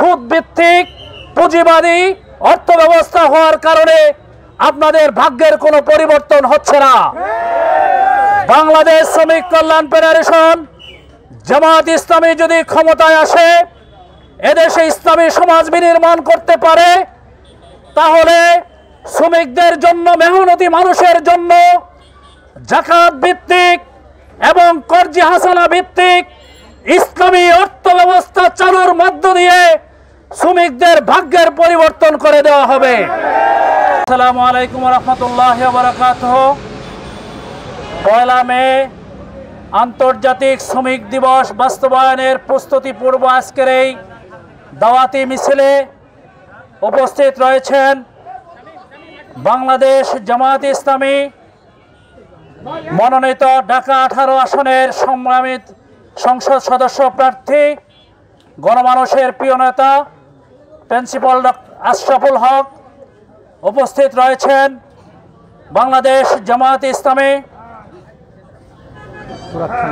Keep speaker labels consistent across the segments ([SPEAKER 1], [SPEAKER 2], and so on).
[SPEAKER 1] সুদ ভিত্তিক পুঁজিবাদী অর্থব্যবস্থা হওয়ার কারণে আপনাদের ভাগ্যের কোনো পরিবর্তন হচ্ছে না। বাংলাদেশ শ্রমিক কল্যাণ ফেডারেশন জামাত ইসলামী যদি ক্ষমতায় আসে, এদেশে ইসলামী সমাজ বিনির্মাণ করতে পারে, তাহলে শ্রমিকদের জন্য, মেহনতি মানুষের জন্য যাকাত ভিত্তিক এবং কর্জি হাসানা ভিত্তিক ইসলামী অর্থব্যবস্থা চালুর মধ্য দিয়ে শ্রমিকদের ভাগ্যের পরিবর্তন করে দেওয়া হবে। আসসালামু আলাইকুম ওয়া রাহমাতুল্লাহি ওয়া বারাকাতুহু। 1 মে আন্তর্জাতিক শ্রমিক দিবস বাস্তবায়নের প্রস্তুতি পূর্ব আজকের এই দাওয়াতি মিছিলে উপস্থিত রয়েছেন বাংলাদেশ জামাত ইসলামী মনোনীত ঢাকা 18 আসনের সংগ্রামী সংসদ সদস্য প্রার্থী, গণমানুষের প্রিয় নেতা প্রিন্সিপাল আশরাফুল হক। উপস্থিত রয়েছেন বাংলাদেশ জামাত ইসলামী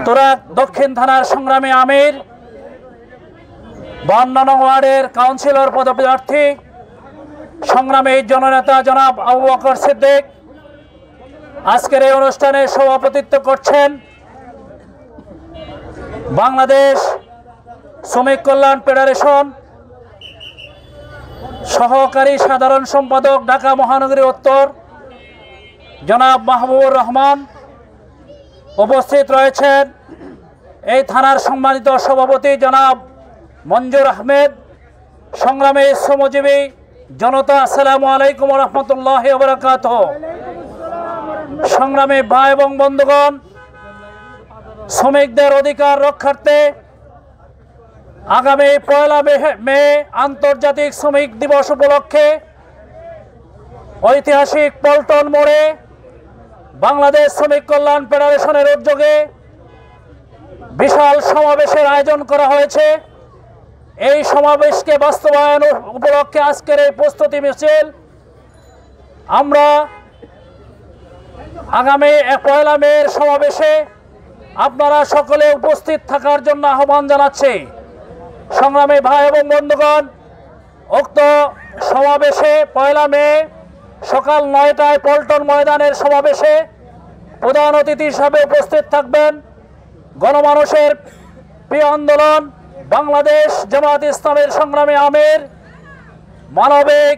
[SPEAKER 1] তুরাগ দক্ষিণ থানার সংগ্রামী আমির, 52 নং ওয়ার্ডের কাউন্সিলর পদপ্রার্থী সংগ্রামী জননেতা জনাব আবু বকর সিদ্দিক। আজকের এই অনুষ্ঠানে সভাপতিত্ব করছেন বাংলাদেশ শ্রমিক কল্যাণ ফেডারেশন সহকারী সাধারণ সম্পাদক ঢাকা মহানগরী উত্তর জনাব মাহবুবুর রহমান। উপস্থিত রয়েছেন এই থানার সম্মানিত সভাপতি জনাব মঞ্জুর আহমেদ। সংগ্রামী শ্রমজীবী জনতা, আসসালামু আলাইকুম ওয়া রাহমাতুল্লাহি ওয়া বারাকাতুহু। সংগ্রামী ভাই এবং বন্ধুগণ, শ্রমিকদের অধিকার রক্ষার্থে আগামী 1 মে আন্তর্জাতিক শ্রমিক দিবস উপলক্ষে ঐতিহাসিক পল্টন মোড়ে বাংলাদেশ শ্রমিক কল্যাণ ফেডারেশনের উদ্যোগে বিশাল সমাবেশের আয়োজন করা হয়েছে। এই সমাবেশকে বাস্তবায়ন উপলক্ষে আজকের এই প্রস্তুতি মিছিল আমরা আগামী 1 মের সমাবেশে আপনারা সকলে উপস্থিত থাকার জন্য আহ্বান জানাচ্ছি। সংগ্রামী ভাই এবং বন্ধুগণ, উক্ত সমাবেশে 1 মে সকাল 9টায় পল্টন ময়দানের সমাবেশে প্রধান অতিথি হিসাবে উপস্থিত থাকবেন গণমানুষের প্রিয় আন্দোলন বাংলাদেশ জামাত ইসলামের সংগ্রামী আমির, মানবিক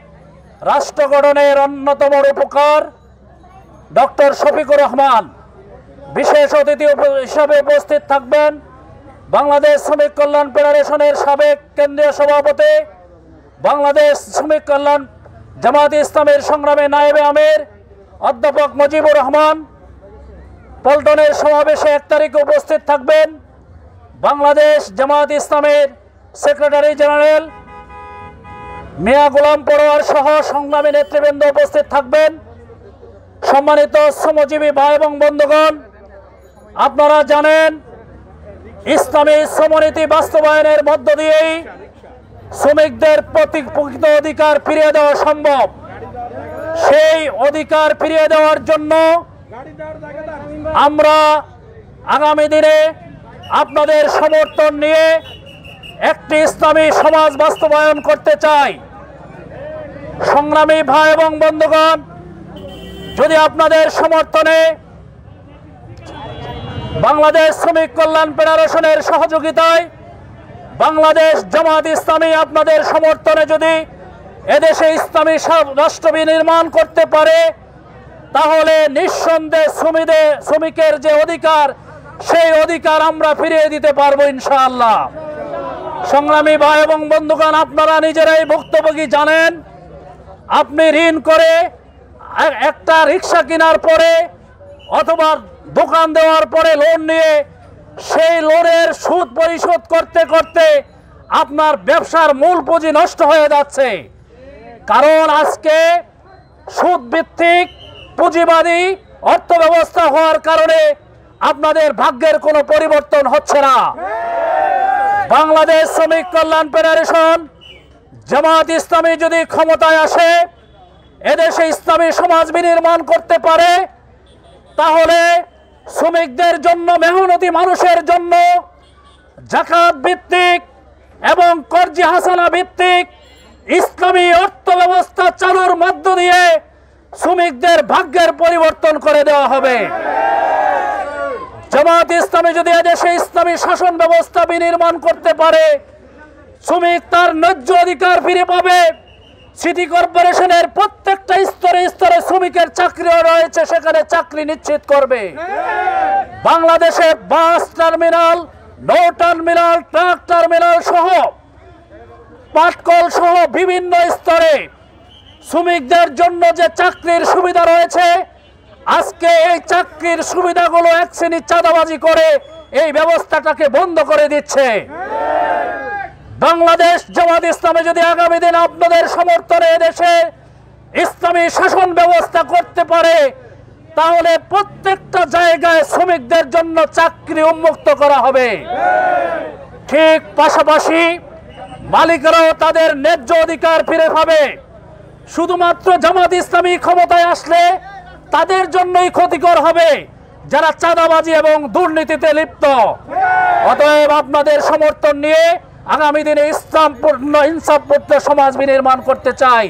[SPEAKER 1] রাষ্ট্র গঠনের অন্যতম রূপকার ডক্টর শফিকুর রহমান। বিশেষ অতিথি হিসাবে উপস্থিত থাকবেন বাংলাদেশ শ্রমিক কল্যাণ ফেডারেশনের সাবেক কেন্দ্রীয় সভাপতি, বাংলাদেশ শ্রমিক কল্যাণ জামাত ইসলামের সংগ্রামী নায়েবে আমির অধ্যাপক মুজিবুর রহমান। পল্টনের সমাবেশে 1 তারিখে উপস্থিত থাকবেন বাংলাদেশ জামাত ইসলামের সেক্রেটারি জেনারেল মিয়া গোলাম পরোয়ার সহ সংগ্রামী নেতৃবৃন্দ উপস্থিত থাকবেন। সম্মানিত শ্রমজীবী ভাই এবং বন্ধুগণ, আপনারা জানেন ইসলামী শ্রমনীতি বাস্তবায়নের মধ্য দিয়েই শ্রমিকদের প্রকৃত অধিকার ফিরিয়ে দেওয়া সম্ভব। সেই অধিকার ফিরিয়ে দেওয়ার জন্য আমরা আগামী দিনে আপনাদের সমর্থন নিয়ে একটি ইসলামী সমাজ বাস্তবায়ন করতে চাই। সংগ্রামী ভাই এবং বন্ধুগণ, যদি আপনাদের সমর্থনে বাংলাদেশ শ্রমিক কল্যাণ ফেডারেশনের সহযোগিতায় বাংলাদেশ জামাত ইসলামী আপনাদের সমর্থনে যদি এদেশে ইসলামী রাষ্ট্র বিনির্মাণ করতে পারে, তাহলে নিঃসন্দেহে শ্রমিকের যে অধিকার, সেই অধিকার আমরা ফিরিয়ে দিতে পারবো ইনশাআল্লাহ। সংগ্রামী ভাই এবং বন্ধুগণ, আপনারা নিজেরাই ভুক্তভোগী জানেন। আপনি ঋণ করে একটা রিক্সা কেনার পরে অথবা দোকান দেওয়ার পরে লোন নিয়ে সেই লোনের সুদ পরিশোধ করতে করতে আপনার ব্যবসার মূল পুঁজি নষ্ট হয়ে যাচ্ছে। কারণ আজকে সুদ ভিত্তিক পুঁজিবাদী অর্থব্যবস্থা হওয়ার কারণে আপনাদের ভাগ্যের কোনো পরিবর্তন হচ্ছে না। বাংলাদেশ শ্রমিক কল্যাণ ফেডারেশন জামাত ইসলামী যদি ক্ষমতায় আসে, এদেশে ইসলামী সমাজ বিনির্মাণ করতে পারে, তাহলে শ্রমিকদের জন্য, মেহনতি মানুষের জন্য যাকাত ভিত্তিক এবং কর্জি হাসানা ভিত্তিক ইসলামী অর্থ ব্যবস্থা চালুর মধ্য দিয়ে শ্রমিকদের ভাগ্যের পরিবর্তন করে দেওয়া হবে। জামাত ইসলামী যদি এদেশে ইসলামী শাসন ব্যবস্থা বিনির্মাণ করতে পারে, শ্রমিক তার ন্যায্য অধিকার ফিরে পাবে। সিটি কর্পোরেশনের প্রত্যেকটা স্তরে স্তরে শ্রমিকের চাকরিও রয়েছে, সেখানে চাকরি নিশ্চিত করবে। বাংলাদেশে বাস টার্মিনাল, নৌ টার্মিনাল, ট্রাক টার্মিনাল সহ পাটকল সহ বিভিন্ন স্তরে শ্রমিকদের জন্য যে চাকরির সুবিধা রয়েছে, আজকে এই চাকরির সুবিধাগুলো এক শ্রেণীর চাঁদাবাজি করে এই ব্যবস্থাটাকে বন্ধ করে দিচ্ছে। বাংলাদেশ জামাত ইসলামী যদি আগামী দিন আপনাদের সমর্থনে এদেশে ইসলামী শাসন ব্যবস্থা করতে পারে, তাহলে প্রত্যেকটা জায়গায় শ্রমিকদের জন্য চাকরি উন্মুক্ত করা হবে। ঠিক পাশাপাশি মালিকরাও তাদের ন্যায্য অধিকার ফিরে পাবে। শুধুমাত্র জামাত ইসলামী ক্ষমতায় আসলে তাদের জন্যই ক্ষতিকর হবে যারা চাঁদাবাজি এবং দুর্নীতিতে লিপ্ত। অতএব আপনাদের সমর্থন নিয়ে আগামী দিনে ইসলামপূর্ণ ইনসাফপূর্ণ সমাজ বিনির্মাণ করতে চাই।